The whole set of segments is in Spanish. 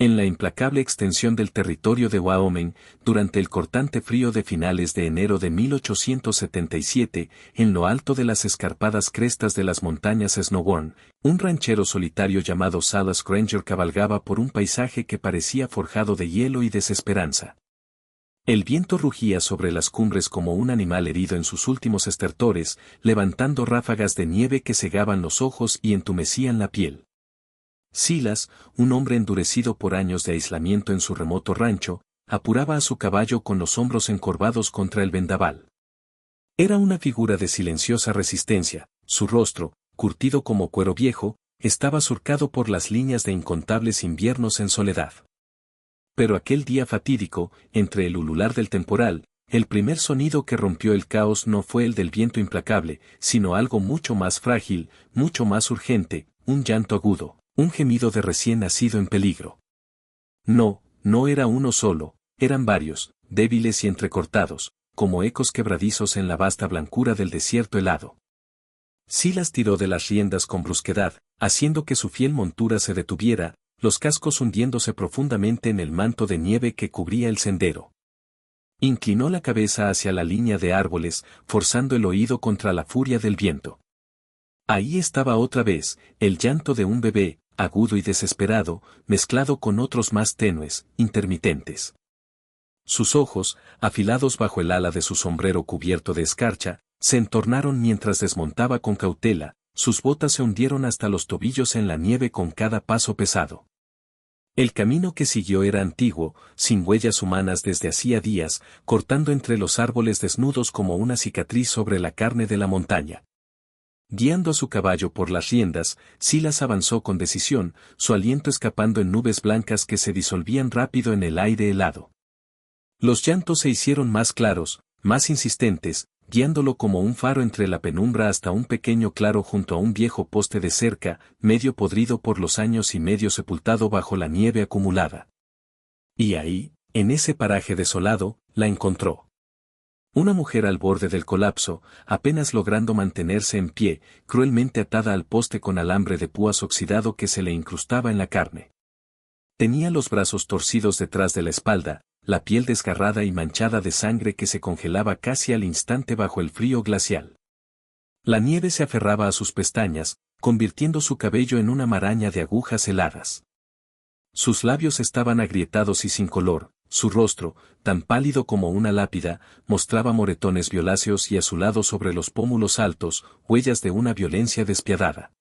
En la implacable extensión del territorio de Wyoming, durante el cortante frío de finales de enero de 1877, en lo alto de las escarpadas crestas de las montañas Snowborn, un ranchero solitario llamado Salas Granger cabalgaba por un paisaje que parecía forjado de hielo y desesperanza. El viento rugía sobre las cumbres como un animal herido en sus últimos estertores, levantando ráfagas de nieve que cegaban los ojos y entumecían la piel. Silas, un hombre endurecido por años de aislamiento en su remoto rancho, apuraba a su caballo con los hombros encorvados contra el vendaval. Era una figura de silenciosa resistencia, su rostro, curtido como cuero viejo, estaba surcado por las líneas de incontables inviernos en soledad. Pero aquel día fatídico, entre el ulular del temporal, el primer sonido que rompió el caos no fue el del viento implacable, sino algo mucho más frágil, mucho más urgente, un llanto agudo. Un gemido de recién nacido en peligro. No, no era uno solo, eran varios, débiles y entrecortados, como ecos quebradizos en la vasta blancura del desierto helado. Silas tiró de las riendas con brusquedad, haciendo que su fiel montura se detuviera, los cascos hundiéndose profundamente en el manto de nieve que cubría el sendero. Inclinó la cabeza hacia la línea de árboles, forzando el oído contra la furia del viento. Ahí estaba otra vez, el llanto de un bebé, agudo y desesperado, mezclado con otros más tenues, intermitentes. Sus ojos, afilados bajo el ala de su sombrero cubierto de escarcha, se entornaron mientras desmontaba con cautela, sus botas se hundieron hasta los tobillos en la nieve con cada paso pesado. El camino que siguió era antiguo, sin huellas humanas desde hacía días, cortando entre los árboles desnudos como una cicatriz sobre la carne de la montaña. Guiando a su caballo por las riendas, Silas avanzó con decisión, su aliento escapando en nubes blancas que se disolvían rápido en el aire helado. Los llantos se hicieron más claros, más insistentes, guiándolo como un faro entre la penumbra hasta un pequeño claro junto a un viejo poste de cerca, medio podrido por los años y medio sepultado bajo la nieve acumulada. Y ahí, en ese paraje desolado, la encontró. Una mujer al borde del colapso, apenas logrando mantenerse en pie, cruelmente atada al poste con alambre de púas oxidado que se le incrustaba en la carne. Tenía los brazos torcidos detrás de la espalda, la piel desgarrada y manchada de sangre que se congelaba casi al instante bajo el frío glacial. La nieve se aferraba a sus pestañas, convirtiendo su cabello en una maraña de agujas heladas. Sus labios estaban agrietados y sin color. Su rostro, tan pálido como una lápida, mostraba moretones violáceos y azulados sobre los pómulos altos, huellas de una violencia despiadada.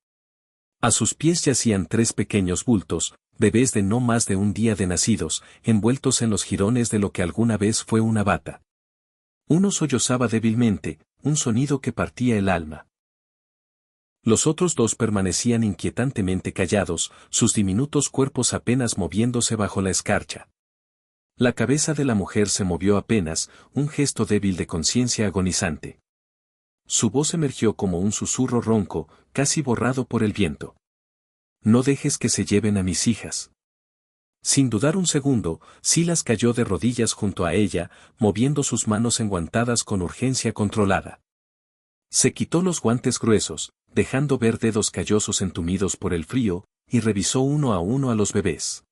A sus pies yacían 3 pequeños bultos, bebés de no más de un día de nacidos, envueltos en los jirones de lo que alguna vez fue una bata. Uno sollozaba débilmente, un sonido que partía el alma. Los otros 2 permanecían inquietantemente callados, sus diminutos cuerpos apenas moviéndose bajo la escarcha. La cabeza de la mujer se movió apenas, un gesto débil de conciencia agonizante. Su voz emergió como un susurro ronco, casi borrado por el viento. No dejes que se lleven a mis hijas. Sin dudar un segundo, Silas cayó de rodillas junto a ella, moviendo sus manos enguantadas con urgencia controlada. Se quitó los guantes gruesos, dejando ver dedos callosos entumidos por el frío, y revisó uno a los bebés.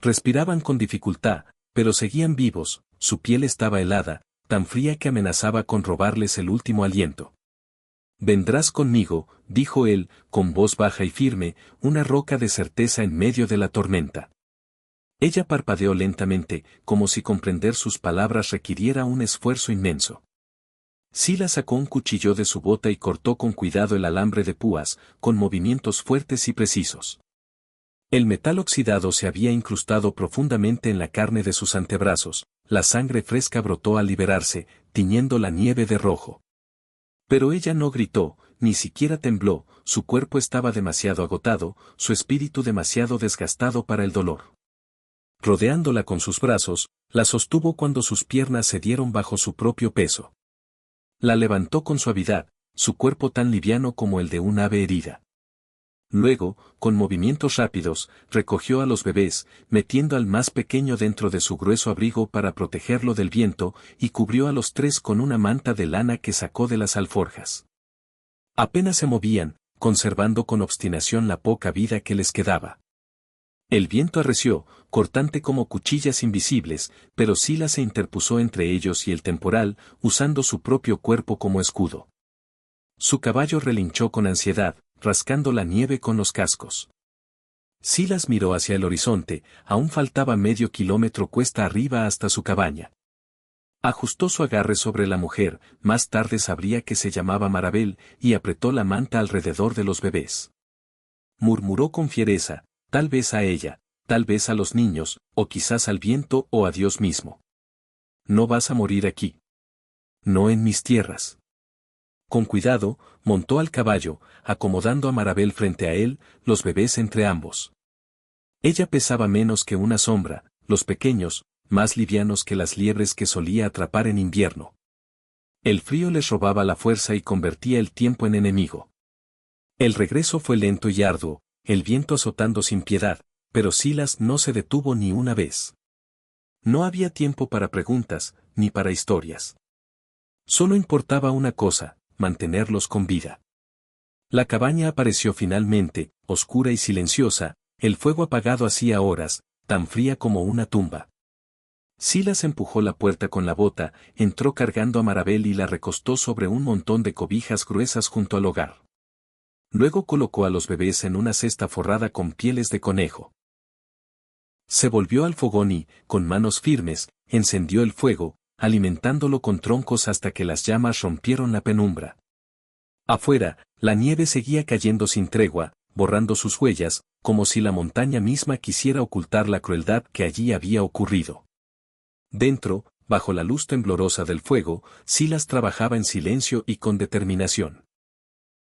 Respiraban con dificultad, pero seguían vivos, su piel estaba helada, tan fría que amenazaba con robarles el último aliento. Vendrás conmigo, dijo él, con voz baja y firme, una roca de certeza en medio de la tormenta. Ella parpadeó lentamente, como si comprender sus palabras requiriera un esfuerzo inmenso. Silas sacó un cuchillo de su bota y cortó con cuidado el alambre de púas, con movimientos fuertes y precisos. El metal oxidado se había incrustado profundamente en la carne de sus antebrazos, la sangre fresca brotó al liberarse, tiñendo la nieve de rojo. Pero ella no gritó, ni siquiera tembló, su cuerpo estaba demasiado agotado, su espíritu demasiado desgastado para el dolor. Rodeándola con sus brazos, la sostuvo cuando sus piernas cedieron bajo su propio peso. La levantó con suavidad, su cuerpo tan liviano como el de un ave herida. Luego, con movimientos rápidos, recogió a los bebés, metiendo al más pequeño dentro de su grueso abrigo para protegerlo del viento, y cubrió a los 3 con una manta de lana que sacó de las alforjas. Apenas se movían, conservando con obstinación la poca vida que les quedaba. El viento arreció, cortante como cuchillas invisibles, pero Silas se interpuso entre ellos y el temporal, usando su propio cuerpo como escudo. Su caballo relinchó con ansiedad, rascando la nieve con los cascos. Silas miró hacia el horizonte, aún faltaba medio kilómetro cuesta arriba hasta su cabaña. Ajustó su agarre sobre la mujer, más tarde sabría que se llamaba Marabel, y apretó la manta alrededor de los bebés. Murmuró con fiereza, tal vez a ella, tal vez a los niños, o quizás al viento o a Dios mismo. No vas a morir aquí. No en mis tierras. Con cuidado, montó al caballo, acomodando a Marabel frente a él, los bebés entre ambos. Ella pesaba menos que una sombra, los pequeños, más livianos que las liebres que solía atrapar en invierno. El frío les robaba la fuerza y convertía el tiempo en enemigo. El regreso fue lento y arduo, el viento azotando sin piedad, pero Silas no se detuvo ni una vez. No había tiempo para preguntas, ni para historias. Solo importaba una cosa, mantenerlos con vida. La cabaña apareció finalmente, oscura y silenciosa, el fuego apagado hacía horas, tan fría como una tumba. Silas empujó la puerta con la bota, entró cargando a Marabel y la recostó sobre un montón de cobijas gruesas junto al hogar. Luego colocó a los bebés en una cesta forrada con pieles de conejo. Se volvió al fogón y, con manos firmes, encendió el fuego, alimentándolo con troncos hasta que las llamas rompieron la penumbra. Afuera, la nieve seguía cayendo sin tregua, borrando sus huellas, como si la montaña misma quisiera ocultar la crueldad que allí había ocurrido. Dentro, bajo la luz temblorosa del fuego, Silas trabajaba en silencio y con determinación.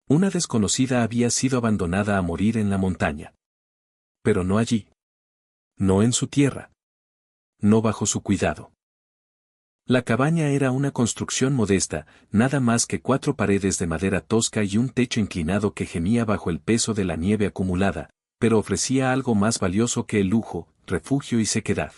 Una desconocida había sido abandonada a morir en la montaña. Pero no allí. No en su tierra. No bajo su cuidado. La cabaña era una construcción modesta, nada más que 4 paredes de madera tosca y un techo inclinado que gemía bajo el peso de la nieve acumulada, pero ofrecía algo más valioso que el lujo, refugio y sequedad.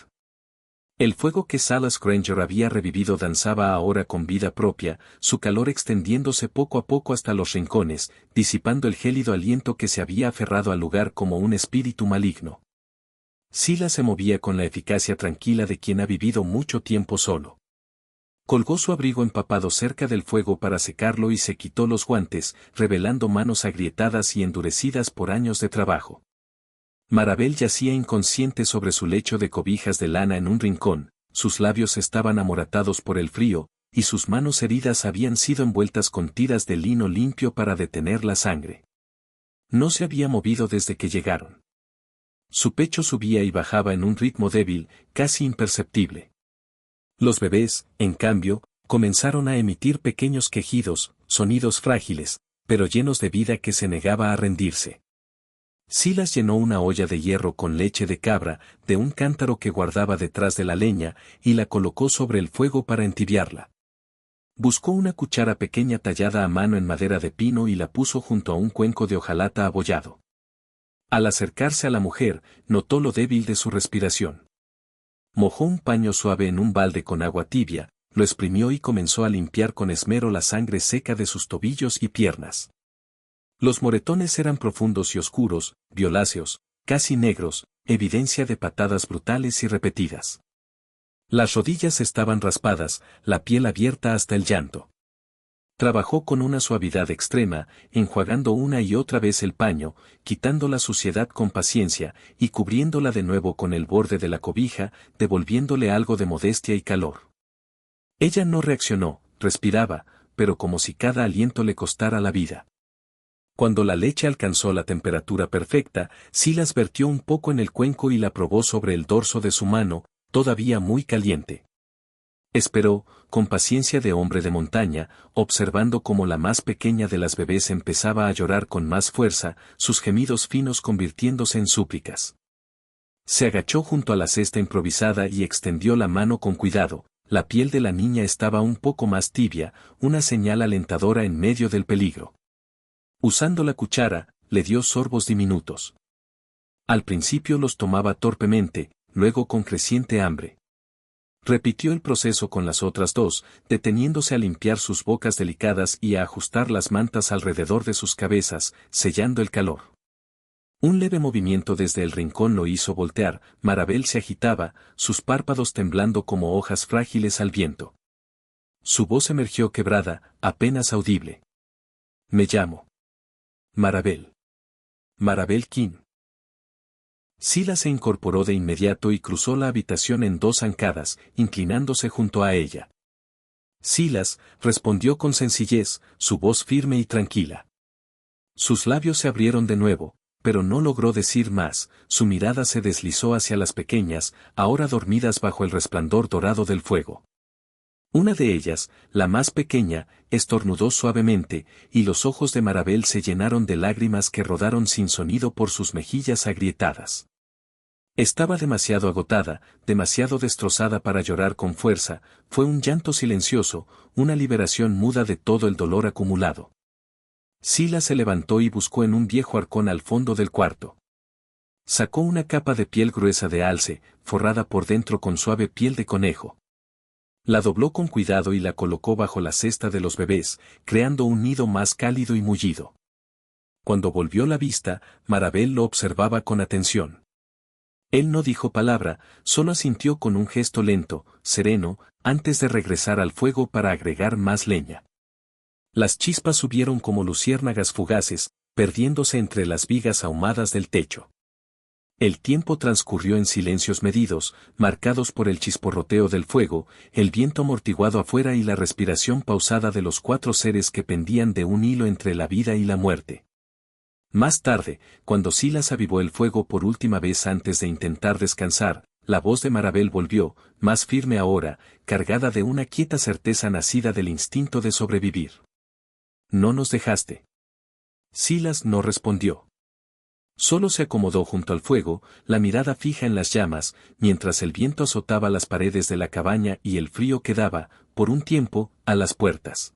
El fuego que Silas Granger había revivido danzaba ahora con vida propia, su calor extendiéndose poco a poco hasta los rincones, disipando el gélido aliento que se había aferrado al lugar como un espíritu maligno. Silas se movía con la eficacia tranquila de quien ha vivido mucho tiempo solo. Colgó su abrigo empapado cerca del fuego para secarlo y se quitó los guantes, revelando manos agrietadas y endurecidas por años de trabajo. Marabel yacía inconsciente sobre su lecho de cobijas de lana en un rincón, sus labios estaban amoratados por el frío, y sus manos heridas habían sido envueltas con tiras de lino limpio para detener la sangre. No se había movido desde que llegaron. Su pecho subía y bajaba en un ritmo débil, casi imperceptible. Los bebés, en cambio, comenzaron a emitir pequeños quejidos, sonidos frágiles, pero llenos de vida que se negaba a rendirse. Silas llenó una olla de hierro con leche de cabra, de un cántaro que guardaba detrás de la leña, y la colocó sobre el fuego para entibiarla. Buscó una cuchara pequeña tallada a mano en madera de pino y la puso junto a un cuenco de hojalata abollado. Al acercarse a la mujer, notó lo débil de su respiración. Mojó un paño suave en un balde con agua tibia, lo exprimió y comenzó a limpiar con esmero la sangre seca de sus tobillos y piernas. Los moretones eran profundos y oscuros, violáceos, casi negros, evidencia de patadas brutales y repetidas. Las rodillas estaban raspadas, la piel abierta hasta el llanto. Trabajó con una suavidad extrema, enjuagando una y otra vez el paño, quitando la suciedad con paciencia, y cubriéndola de nuevo con el borde de la cobija, devolviéndole algo de modestia y calor. Ella no reaccionó, respiraba, pero como si cada aliento le costara la vida. Cuando la leche alcanzó la temperatura perfecta, Silas vertió un poco en el cuenco y la probó sobre el dorso de su mano, todavía muy caliente. Esperó, con paciencia de hombre de montaña, observando cómo la más pequeña de las bebés empezaba a llorar con más fuerza, sus gemidos finos convirtiéndose en súplicas. Se agachó junto a la cesta improvisada y extendió la mano con cuidado, la piel de la niña estaba un poco más tibia, una señal alentadora en medio del peligro. Usando la cuchara, le dio sorbos diminutos. Al principio los tomaba torpemente, luego con creciente hambre. Repitió el proceso con las otras dos, deteniéndose a limpiar sus bocas delicadas y a ajustar las mantas alrededor de sus cabezas, sellando el calor. Un leve movimiento desde el rincón lo hizo voltear. Marabel se agitaba, sus párpados temblando como hojas frágiles al viento. Su voz emergió quebrada, apenas audible. Me llamo Marabel. Marabel King. Silas se incorporó de inmediato y cruzó la habitación en dos zancadas, inclinándose junto a ella. Silas, respondió con sencillez, su voz firme y tranquila. Sus labios se abrieron de nuevo, pero no logró decir más. Su mirada se deslizó hacia las pequeñas, ahora dormidas bajo el resplandor dorado del fuego. Una de ellas, la más pequeña, estornudó suavemente, y los ojos de Marabel se llenaron de lágrimas que rodaron sin sonido por sus mejillas agrietadas. Estaba demasiado agotada, demasiado destrozada para llorar con fuerza. Fue un llanto silencioso, una liberación muda de todo el dolor acumulado. Silas se levantó y buscó en un viejo arcón al fondo del cuarto. Sacó una capa de piel gruesa de alce, forrada por dentro con suave piel de conejo. La dobló con cuidado y la colocó bajo la cesta de los bebés, creando un nido más cálido y mullido. Cuando volvió la vista, Marabel lo observaba con atención. Él no dijo palabra, solo asintió con un gesto lento, sereno, antes de regresar al fuego para agregar más leña. Las chispas subieron como luciérnagas fugaces, perdiéndose entre las vigas ahumadas del techo. El tiempo transcurrió en silencios medidos, marcados por el chisporroteo del fuego, el viento amortiguado afuera y la respiración pausada de los cuatro seres que pendían de un hilo entre la vida y la muerte. Más tarde, cuando Silas avivó el fuego por última vez antes de intentar descansar, la voz de Marabel volvió, más firme ahora, cargada de una quieta certeza nacida del instinto de sobrevivir. No nos dejaste. Silas no respondió. Solo se acomodó junto al fuego, la mirada fija en las llamas, mientras el viento azotaba las paredes de la cabaña y el frío quedaba, por un tiempo, a las puertas.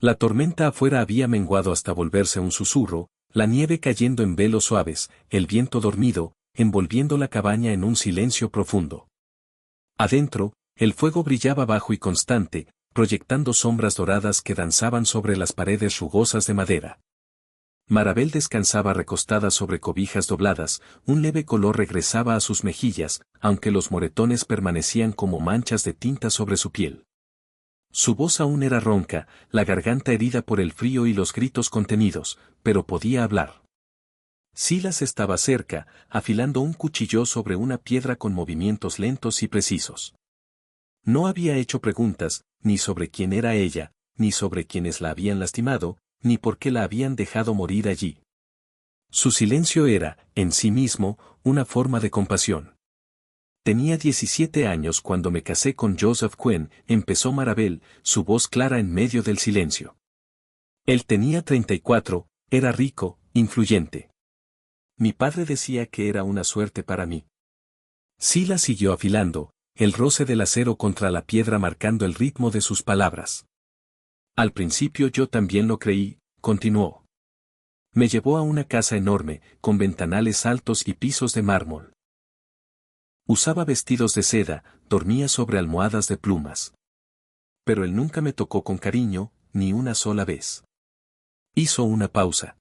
La tormenta afuera había menguado hasta volverse un susurro, la nieve cayendo en velos suaves, el viento dormido, envolviendo la cabaña en un silencio profundo. Adentro, el fuego brillaba bajo y constante, proyectando sombras doradas que danzaban sobre las paredes rugosas de madera. Marabel descansaba recostada sobre cobijas dobladas, un leve color regresaba a sus mejillas, aunque los moretones permanecían como manchas de tinta sobre su piel. Su voz aún era ronca, la garganta herida por el frío y los gritos contenidos, pero podía hablar. Silas estaba cerca, afilando un cuchillo sobre una piedra con movimientos lentos y precisos. No había hecho preguntas, ni sobre quién era ella, ni sobre quienes la habían lastimado, ni por qué la habían dejado morir allí. Su silencio era, en sí mismo, una forma de compasión. Tenía 17 años cuando me casé con Joseph Quinn, empezó Marabel, su voz clara en medio del silencio. Él tenía 34, era rico, influyente. Mi padre decía que era una suerte para mí. Silas siguió afilando, el roce del acero contra la piedra marcando el ritmo de sus palabras. Al principio yo también lo creí, continuó. Me llevó a una casa enorme, con ventanales altos y pisos de mármol. Usaba vestidos de seda, dormía sobre almohadas de plumas. Pero él nunca me tocó con cariño, ni una sola vez. Hizo una pausa.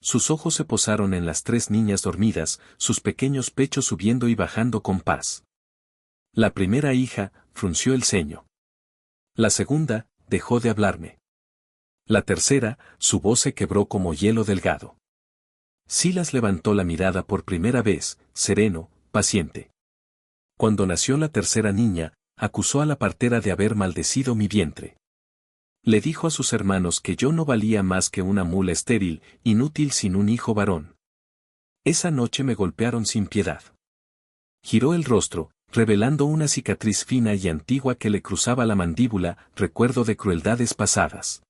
Sus ojos se posaron en las tres niñas dormidas, sus pequeños pechos subiendo y bajando con paz. La primera hija, frunció el ceño. La segunda, dejó de hablarme. La tercera, su voz se quebró como hielo delgado. Silas levantó la mirada por primera vez, sereno, paciente. Cuando nació la tercera niña, acusó a la partera de haber maldecido mi vientre. Le dijo a sus hermanos que yo no valía más que una mula estéril, inútil sin un hijo varón. Esa noche me golpearon sin piedad. Giró el rostro, revelando una cicatriz fina y antigua que le cruzaba la mandíbula, recuerdo de crueldades pasadas.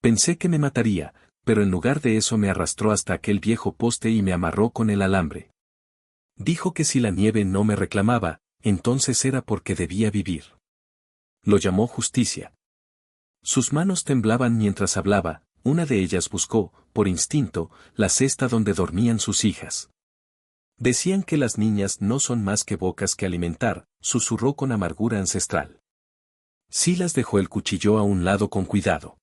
Pensé que me mataría, pero en lugar de eso me arrastró hasta aquel viejo poste y me amarró con el alambre. Dijo que si la nieve no me reclamaba, entonces era porque debía vivir. Lo llamó justicia. Sus manos temblaban mientras hablaba, una de ellas buscó, por instinto, la cesta donde dormían sus hijas. Decían que las niñas no son más que bocas que alimentar, susurró con amargura ancestral. Silas dejó el cuchillo a un lado con cuidado.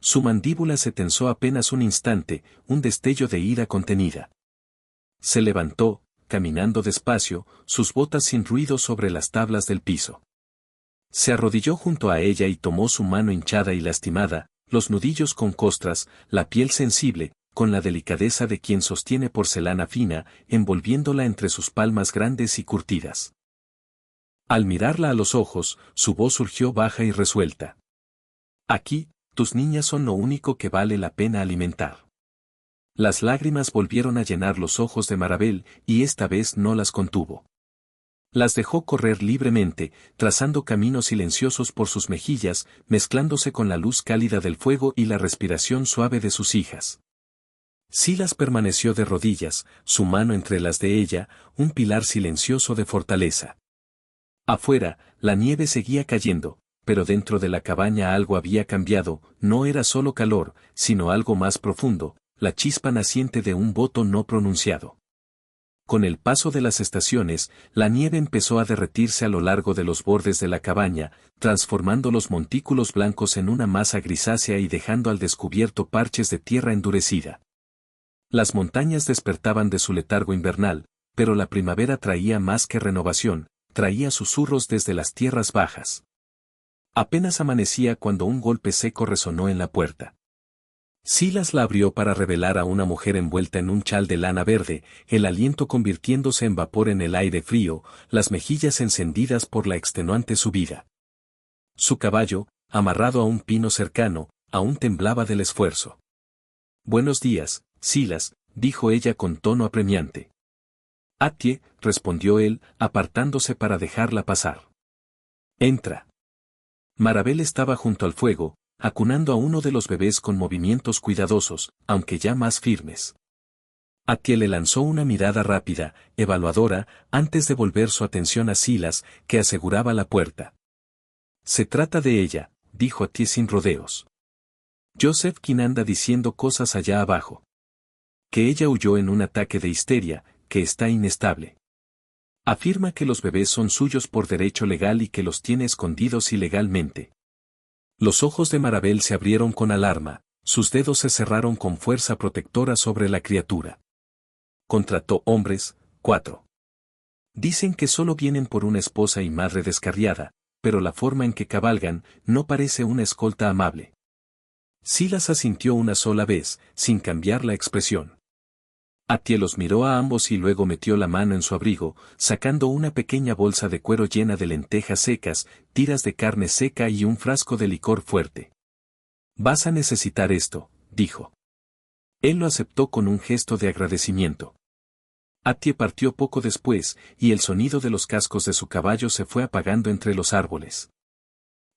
Su mandíbula se tensó apenas un instante, un destello de ira contenida. Se levantó, caminando despacio, sus botas sin ruido sobre las tablas del piso. Se arrodilló junto a ella y tomó su mano hinchada y lastimada, los nudillos con costras, la piel sensible, con la delicadeza de quien sostiene porcelana fina, envolviéndola entre sus palmas grandes y curtidas. Al mirarla a los ojos, su voz surgió baja y resuelta. Aquí, tus niñas son lo único que vale la pena alimentar. Las lágrimas volvieron a llenar los ojos de Marabel, y esta vez no las contuvo. Las dejó correr libremente, trazando caminos silenciosos por sus mejillas, mezclándose con la luz cálida del fuego y la respiración suave de sus hijas. Silas permaneció de rodillas, su mano entre las de ella, un pilar silencioso de fortaleza. Afuera, la nieve seguía cayendo, pero dentro de la cabaña algo había cambiado, no era solo calor, sino algo más profundo, la chispa naciente de un voto no pronunciado. Con el paso de las estaciones, la nieve empezó a derretirse a lo largo de los bordes de la cabaña, transformando los montículos blancos en una masa grisácea y dejando al descubierto parches de tierra endurecida. Las montañas despertaban de su letargo invernal, pero la primavera traía más que renovación, traía susurros desde las tierras bajas. Apenas amanecía cuando un golpe seco resonó en la puerta. Silas la abrió para revelar a una mujer envuelta en un chal de lana verde, el aliento convirtiéndose en vapor en el aire frío, las mejillas encendidas por la extenuante subida. Su caballo, amarrado a un pino cercano, aún temblaba del esfuerzo. «Buenos días, Silas», dijo ella con tono apremiante. «Atie», respondió él, apartándose para dejarla pasar. «Entra». Marabel estaba junto al fuego, acunando a uno de los bebés con movimientos cuidadosos, aunque ya más firmes. Atie le lanzó una mirada rápida, evaluadora, antes de volver su atención a Silas, que aseguraba la puerta. «Se trata de ella», dijo Atie sin rodeos. «Josephine anda diciendo cosas allá abajo. Que ella huyó en un ataque de histeria, que está inestable. Afirma que los bebés son suyos por derecho legal y que los tiene escondidos ilegalmente». Los ojos de Marabel se abrieron con alarma, sus dedos se cerraron con fuerza protectora sobre la criatura. Contrató hombres, 4. Dicen que solo vienen por una esposa y madre descarriada, pero la forma en que cabalgan no parece una escolta amable. Silas asintió una sola vez, sin cambiar la expresión. Atie los miró a ambos y luego metió la mano en su abrigo, sacando una pequeña bolsa de cuero llena de lentejas secas, tiras de carne seca y un frasco de licor fuerte. «Vas a necesitar esto», dijo. Él lo aceptó con un gesto de agradecimiento. Atie partió poco después, y el sonido de los cascos de su caballo se fue apagando entre los árboles.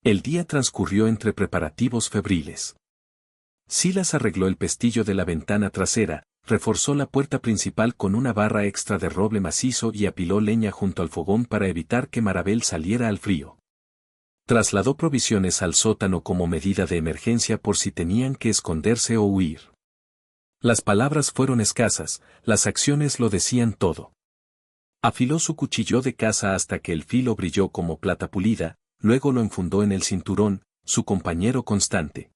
El día transcurrió entre preparativos febriles. Silas arregló el pestillo de la ventana trasera, reforzó la puerta principal con una barra extra de roble macizo y apiló leña junto al fogón para evitar que Marabel saliera al frío. Trasladó provisiones al sótano como medida de emergencia por si tenían que esconderse o huir. Las palabras fueron escasas, las acciones lo decían todo. Afiló su cuchillo de caza hasta que el filo brilló como plata pulida, luego lo enfundó en el cinturón, su compañero constante.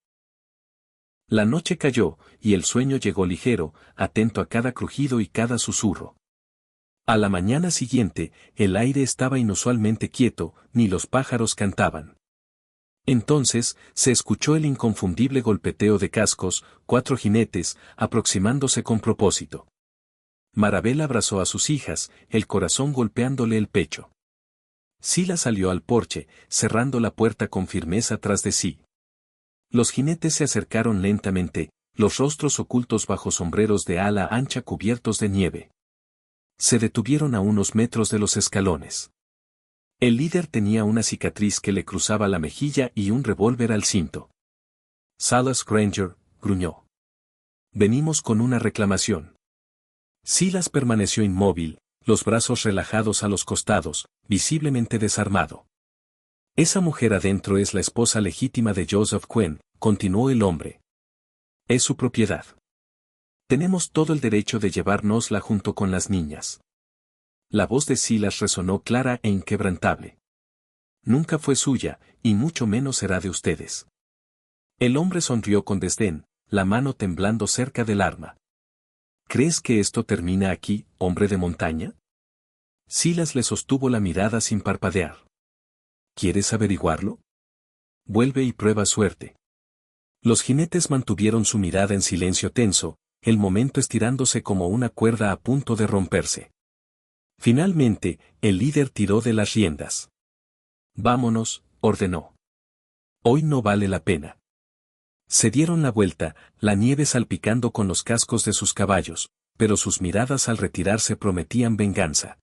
La noche cayó, y el sueño llegó ligero, atento a cada crujido y cada susurro. A la mañana siguiente, el aire estaba inusualmente quieto, ni los pájaros cantaban. Entonces, se escuchó el inconfundible golpeteo de cascos, 4 jinetes, aproximándose con propósito. Marabel abrazó a sus hijas, el corazón golpeándole el pecho. Silas salió al porche, cerrando la puerta con firmeza tras de sí. Los jinetes se acercaron lentamente, los rostros ocultos bajo sombreros de ala ancha cubiertos de nieve. Se detuvieron a unos metros de los escalones. El líder tenía una cicatriz que le cruzaba la mejilla y un revólver al cinto. «Silas Granger», gruñó. «Venimos con una reclamación». Silas permaneció inmóvil, los brazos relajados a los costados, visiblemente desarmado. «Esa mujer adentro es la esposa legítima de Joseph Quinn», continuó el hombre. «Es su propiedad. Tenemos todo el derecho de llevárnosla junto con las niñas». La voz de Silas resonó clara e inquebrantable. «Nunca fue suya, y mucho menos será de ustedes». El hombre sonrió con desdén, la mano temblando cerca del arma. ¿Crees que esto termina aquí, hombre de montaña? Silas le sostuvo la mirada sin parpadear. ¿Quieres averiguarlo? Vuelve y prueba suerte. Los jinetes mantuvieron su mirada en silencio tenso, el momento estirándose como una cuerda a punto de romperse. Finalmente, el líder tiró de las riendas. Vámonos, ordenó. Hoy no vale la pena. Se dieron la vuelta, la nieve salpicando con los cascos de sus caballos, pero sus miradas al retirarse prometían venganza.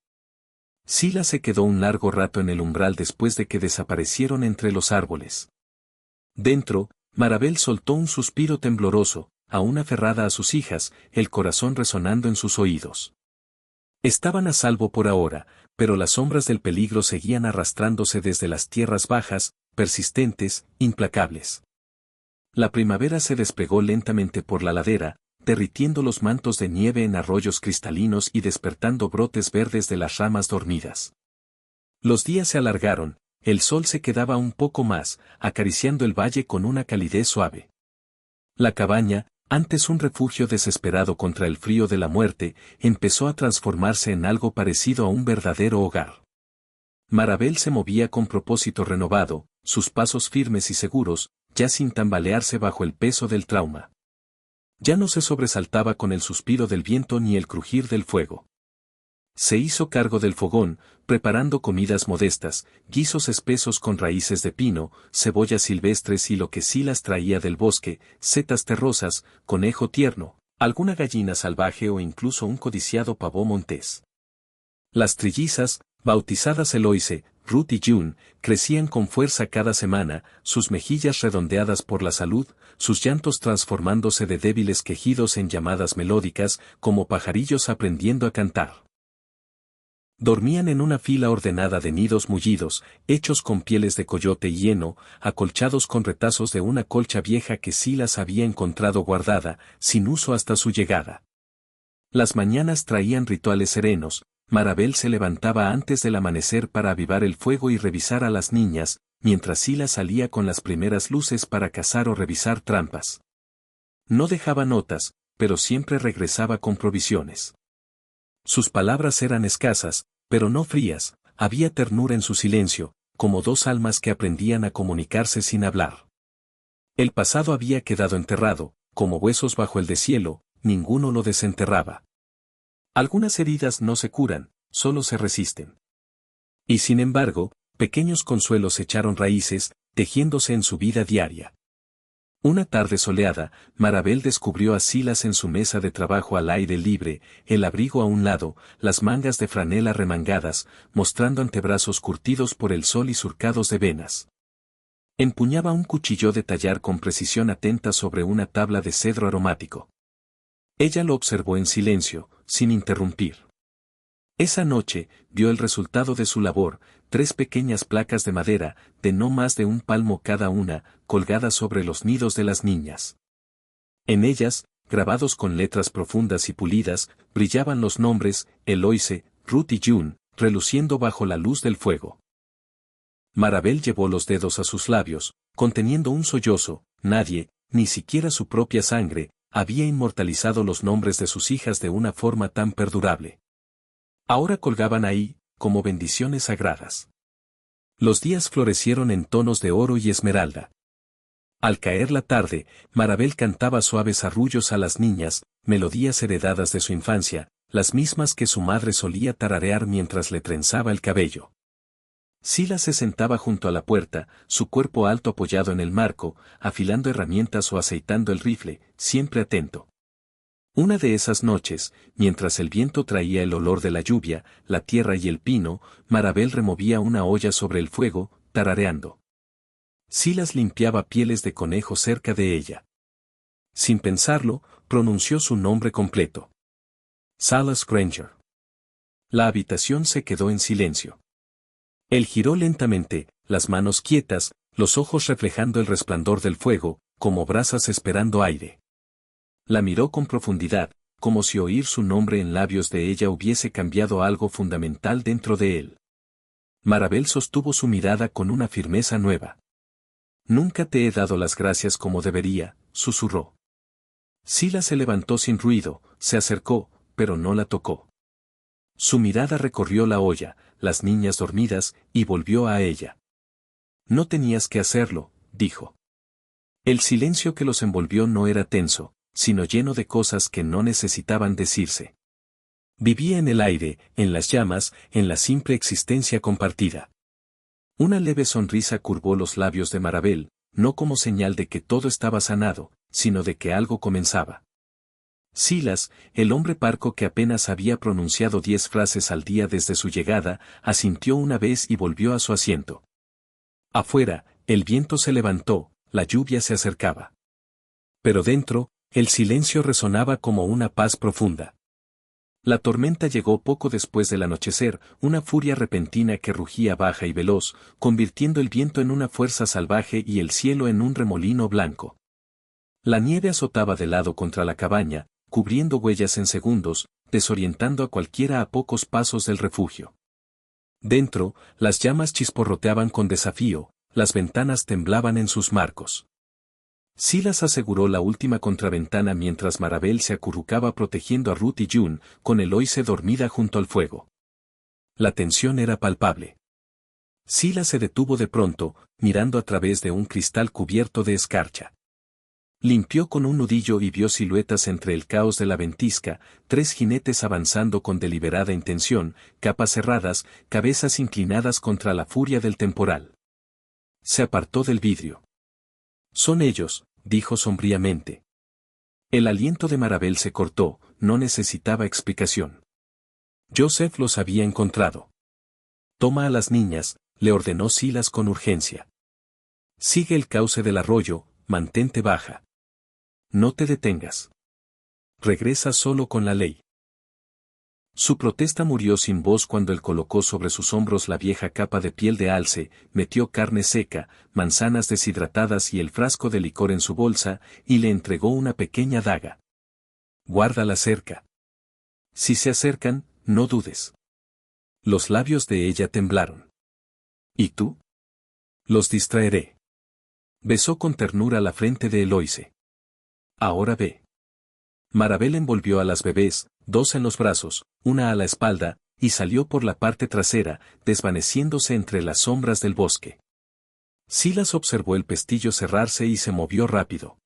Silas se quedó un largo rato en el umbral después de que desaparecieron entre los árboles. Dentro, Marabel soltó un suspiro tembloroso, aún aferrada a sus hijas, el corazón resonando en sus oídos. Estaban a salvo por ahora, pero las sombras del peligro seguían arrastrándose desde las tierras bajas, persistentes, implacables. La primavera se despegó lentamente por la ladera, derritiendo los mantos de nieve en arroyos cristalinos y despertando brotes verdes de las ramas dormidas. Los días se alargaron, el sol se quedaba un poco más, acariciando el valle con una calidez suave. La cabaña, antes un refugio desesperado contra el frío de la muerte, empezó a transformarse en algo parecido a un verdadero hogar. Marabel se movía con propósito renovado, sus pasos firmes y seguros, ya sin tambalearse bajo el peso del trauma. Ya no se sobresaltaba con el suspiro del viento ni el crujir del fuego. Se hizo cargo del fogón, preparando comidas modestas, guisos espesos con raíces de pino, cebollas silvestres y lo que Silas traía del bosque, setas terrosas, conejo tierno, alguna gallina salvaje o incluso un codiciado pavó montés. Las trillizas, bautizadas Eloise, Ruth y June, crecían con fuerza cada semana, sus mejillas redondeadas por la salud, sus llantos transformándose de débiles quejidos en llamadas melódicas, como pajarillos aprendiendo a cantar. Dormían en una fila ordenada de nidos mullidos, hechos con pieles de coyote y heno, acolchados con retazos de una colcha vieja que Silas había encontrado guardada, sin uso hasta su llegada. Las mañanas traían rituales serenos. Marabel se levantaba antes del amanecer para avivar el fuego y revisar a las niñas, mientras Silas salía con las primeras luces para cazar o revisar trampas. No dejaba notas, pero siempre regresaba con provisiones. Sus palabras eran escasas, pero no frías, había ternura en su silencio, como dos almas que aprendían a comunicarse sin hablar. El pasado había quedado enterrado, como huesos bajo el deshielo, ninguno lo desenterraba. Algunas heridas no se curan, solo se resisten. Y sin embargo, pequeños consuelos echaron raíces, tejiéndose en su vida diaria. Una tarde soleada, Marabel descubrió a Silas en su mesa de trabajo al aire libre, el abrigo a un lado, las mangas de franela remangadas, mostrando antebrazos curtidos por el sol y surcados de venas. Empuñaba un cuchillo de tallar con precisión atenta sobre una tabla de cedro aromático. Ella lo observó en silencio, sin interrumpir. Esa noche, vio el resultado de su labor, 3 pequeñas placas de madera, de no más de un palmo cada una, colgadas sobre los nidos de las niñas. En ellas, grabados con letras profundas y pulidas, brillaban los nombres, Eloise, Ruth y June, reluciendo bajo la luz del fuego. Marabel llevó los dedos a sus labios, conteniendo un sollozo. Nadie, ni siquiera su propia sangre, había inmortalizado los nombres de sus hijas de una forma tan perdurable. Ahora colgaban ahí, como bendiciones sagradas. Los días florecieron en tonos de oro y esmeralda. Al caer la tarde, Marabel cantaba suaves arrullos a las niñas, melodías heredadas de su infancia, las mismas que su madre solía tararear mientras le trenzaba el cabello. Silas se sentaba junto a la puerta, su cuerpo alto apoyado en el marco, afilando herramientas o aceitando el rifle, siempre atento. Una de esas noches, mientras el viento traía el olor de la lluvia, la tierra y el pino, Marabel removía una olla sobre el fuego, tarareando. Silas limpiaba pieles de conejo cerca de ella. Sin pensarlo, pronunció su nombre completo. Silas Granger. La habitación se quedó en silencio. Él giró lentamente, las manos quietas, los ojos reflejando el resplandor del fuego, como brasas esperando aire. La miró con profundidad, como si oír su nombre en labios de ella hubiese cambiado algo fundamental dentro de él. Marabel sostuvo su mirada con una firmeza nueva. Nunca te he dado las gracias como debería, susurró. Silas se levantó sin ruido, se acercó, pero no la tocó. Su mirada recorrió la olla, las niñas dormidas, y volvió a ella. No tenías que hacerlo, dijo. El silencio que los envolvió no era tenso, sino lleno de cosas que no necesitaban decirse. Vivía en el aire, en las llamas, en la simple existencia compartida. Una leve sonrisa curvó los labios de Marabel, no como señal de que todo estaba sanado, sino de que algo comenzaba. Silas, el hombre parco que apenas había pronunciado 10 frases al día desde su llegada, asintió una vez y volvió a su asiento. Afuera, el viento se levantó, la lluvia se acercaba. Pero dentro, el silencio resonaba como una paz profunda. La tormenta llegó poco después del anochecer, una furia repentina que rugía baja y veloz, convirtiendo el viento en una fuerza salvaje y el cielo en un remolino blanco. La nieve azotaba de lado contra la cabaña, cubriendo huellas en segundos, desorientando a cualquiera a pocos pasos del refugio. Dentro, las llamas chisporroteaban con desafío, las ventanas temblaban en sus marcos. Silas aseguró la última contraventana mientras Marabel se acurrucaba protegiendo a Ruth y June, con Eloise dormida junto al fuego. La tensión era palpable. Silas se detuvo de pronto, mirando a través de un cristal cubierto de escarcha. Limpió con un nudillo y vio siluetas entre el caos de la ventisca, 3 jinetes avanzando con deliberada intención, capas cerradas, cabezas inclinadas contra la furia del temporal. Se apartó del vidrio. Son ellos, dijo sombríamente. El aliento de Marabel se cortó, no necesitaba explicación. Joseph los había encontrado. Toma a las niñas, le ordenó Silas con urgencia. Sigue el cauce del arroyo, mantente baja. No te detengas. Regresa solo con la ley. Su protesta murió sin voz cuando él colocó sobre sus hombros la vieja capa de piel de alce, metió carne seca, manzanas deshidratadas y el frasco de licor en su bolsa, y le entregó una pequeña daga. Guárdala cerca. Si se acercan, no dudes. Los labios de ella temblaron. ¿Y tú? Los distraeré. Besó con ternura la frente de Eloise. Ahora ve. Marabel envolvió a las bebés, 2 en los brazos, una a la espalda, y salió por la parte trasera, desvaneciéndose entre las sombras del bosque. Silas observó el pestillo cerrarse y se movió rápido.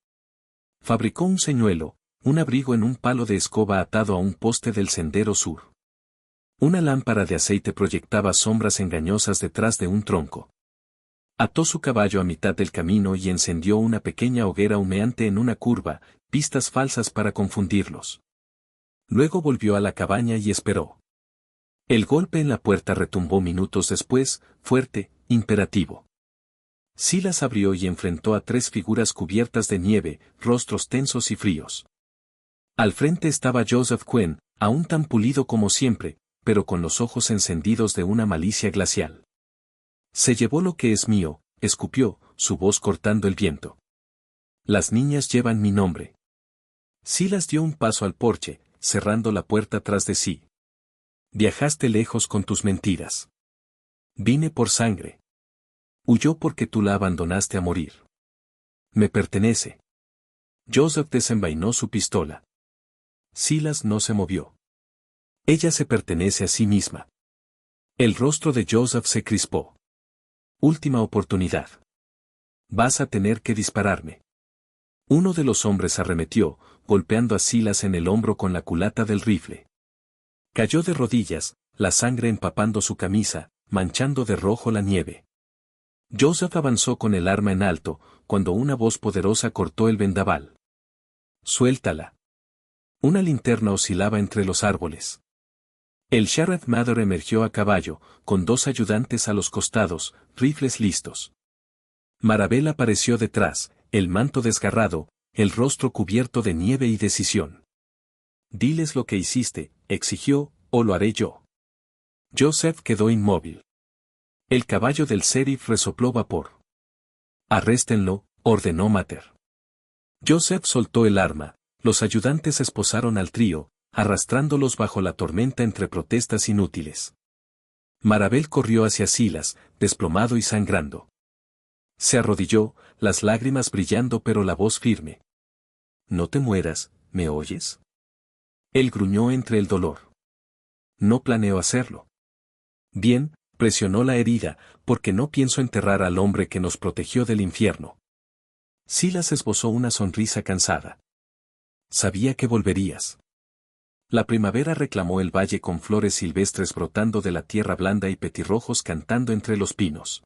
Fabricó un señuelo, un abrigo en un palo de escoba atado a un poste del sendero sur. Una lámpara de aceite proyectaba sombras engañosas detrás de un tronco. Ató su caballo a mitad del camino y encendió una pequeña hoguera humeante en una curva, pistas falsas para confundirlos. Luego volvió a la cabaña y esperó. El golpe en la puerta retumbó minutos después, fuerte, imperativo. Silas abrió y enfrentó a 3 figuras cubiertas de nieve, rostros tensos y fríos. Al frente estaba Joseph Quinn, aún tan pulido como siempre, pero con los ojos encendidos de una malicia glacial. Se llevó lo que es mío, escupió, su voz cortando el viento. Las niñas llevan mi nombre. Silas dio un paso al porche, cerrando la puerta tras de sí. Viajaste lejos con tus mentiras. Vine por sangre. Huyó porque tú la abandonaste a morir. Me pertenece. Joseph desenvainó su pistola. Silas no se movió. Ella se pertenece a sí misma. El rostro de Joseph se crispó. Última oportunidad. Vas a tener que dispararme. Uno de los hombres arremetió, golpeando a Silas en el hombro con la culata del rifle. Cayó de rodillas, la sangre empapando su camisa, manchando de rojo la nieve. Joseph avanzó con el arma en alto, cuando una voz poderosa cortó el vendaval. Suéltala. Una linterna oscilaba entre los árboles. El Sheriff Mather emergió a caballo, con 2 ayudantes a los costados, rifles listos. Marabel apareció detrás, el manto desgarrado, el rostro cubierto de nieve y decisión. Diles lo que hiciste, exigió, o lo haré yo. Joseph quedó inmóvil. El caballo del sheriff resopló vapor. Arréstenlo, ordenó Mather. Joseph soltó el arma, los ayudantes esposaron al trío, arrastrándolos bajo la tormenta entre protestas inútiles. Marabel corrió hacia Silas, desplomado y sangrando. Se arrodilló, las lágrimas brillando pero la voz firme. No te mueras, ¿me oyes? Él gruñó entre el dolor. No planeo hacerlo. Bien, presionó la herida, porque no pienso enterrar al hombre que nos protegió del infierno. Silas esbozó una sonrisa cansada. Sabía que volverías. La primavera reclamó el valle con flores silvestres brotando de la tierra blanda y petirrojos cantando entre los pinos.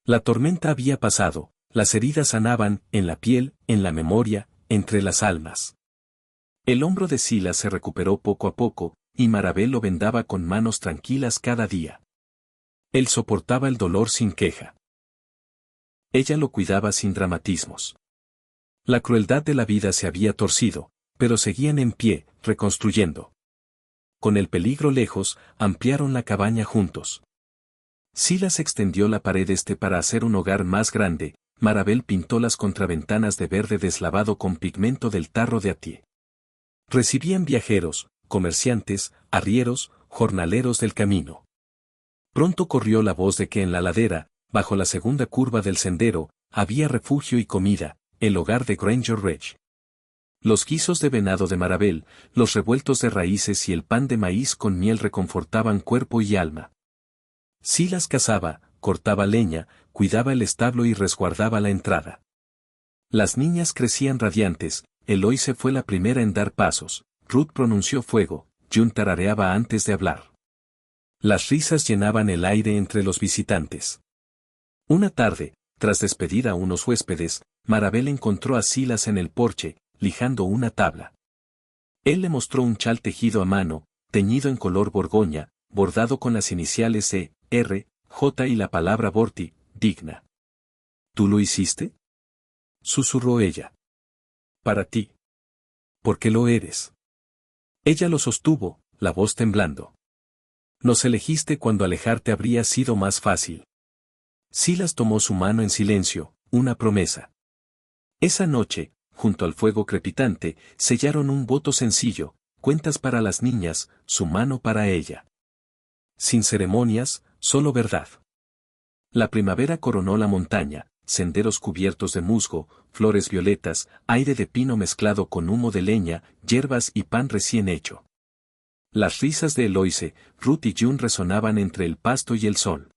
La tormenta había pasado, las heridas sanaban, en la piel, en la memoria, entre las almas. El hombro de Silas se recuperó poco a poco, y Marabel lo vendaba con manos tranquilas cada día. Él soportaba el dolor sin queja. Ella lo cuidaba sin dramatismos. La crueldad de la vida se había torcido, pero seguían en pie, reconstruyendo. Con el peligro lejos, ampliaron la cabaña juntos. Silas extendió la pared este para hacer un hogar más grande, Marabel pintó las contraventanas de verde deslavado con pigmento del tarro de Atié. Recibían viajeros, comerciantes, arrieros, jornaleros del camino. Pronto corrió la voz de que en la ladera, bajo la segunda curva del sendero, había refugio y comida, el hogar de Granger Ridge. Los guisos de venado de Marabel, los revueltos de raíces y el pan de maíz con miel reconfortaban cuerpo y alma. Silas cazaba, cortaba leña, cuidaba el establo y resguardaba la entrada. Las niñas crecían radiantes, Eloise fue la primera en dar pasos, Ruth pronunció fuego, June tarareaba antes de hablar. Las risas llenaban el aire entre los visitantes. Una tarde, tras despedir a unos huéspedes, Marabel encontró a Silas en el porche, lijando una tabla. Él le mostró un chal tejido a mano, teñido en color borgoña, bordado con las iniciales E, R, J y la palabra Borti, digna. ¿Tú lo hiciste? Susurró ella. Para ti. ¿Por qué lo eres? Ella lo sostuvo, la voz temblando. Nos elegiste cuando alejarte habría sido más fácil. Silas tomó su mano en silencio, una promesa. Esa noche, junto al fuego crepitante, sellaron un voto sencillo, cuentas para las niñas, su mano para ella. Sin ceremonias, solo verdad. La primavera coronó la montaña, senderos cubiertos de musgo, flores violetas, aire de pino mezclado con humo de leña, hierbas y pan recién hecho. Las risas de Eloise, Ruth y June resonaban entre el pasto y el sol.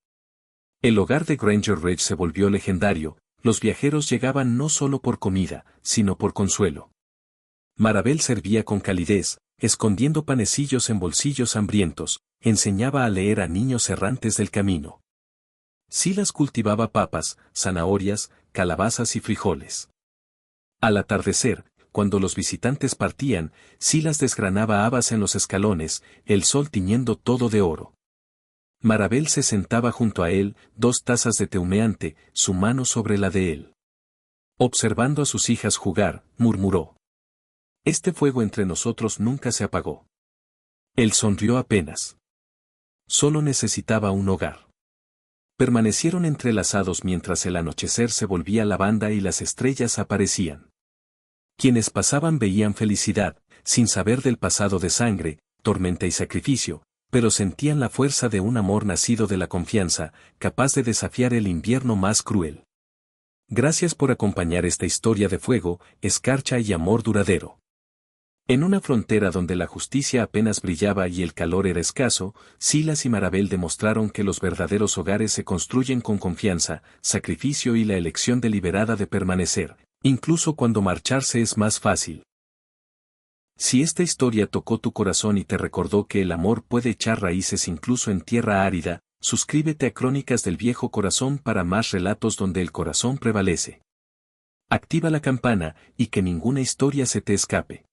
El hogar de Granger Ridge se volvió legendario, los viajeros llegaban no solo por comida, sino por consuelo. Marabel servía con calidez, escondiendo panecillos en bolsillos hambrientos, enseñaba a leer a niños errantes del camino. Silas cultivaba papas, zanahorias, calabazas y frijoles. Al atardecer, cuando los visitantes partían, Silas desgranaba habas en los escalones, el sol tiñendo todo de oro. Marabel se sentaba junto a él, 2 tazas de té humeante, su mano sobre la de él. Observando a sus hijas jugar, murmuró. Este fuego entre nosotros nunca se apagó. Él sonrió apenas. Solo necesitaba un hogar. Permanecieron entrelazados mientras el anochecer se volvía lavanda y las estrellas aparecían. Quienes pasaban veían felicidad, sin saber del pasado de sangre, tormenta y sacrificio, pero sentían la fuerza de un amor nacido de la confianza, capaz de desafiar el invierno más cruel. Gracias por acompañar esta historia de fuego, escarcha y amor duradero. En una frontera donde la justicia apenas brillaba y el calor era escaso, Silas y Marabel demostraron que los verdaderos hogares se construyen con confianza, sacrificio y la elección deliberada de permanecer, incluso cuando marcharse es más fácil. Si esta historia tocó tu corazón y te recordó que el amor puede echar raíces incluso en tierra árida, suscríbete a Crónicas del Viejo Corazón para más relatos donde el corazón prevalece. Activa la campana y que ninguna historia se te escape.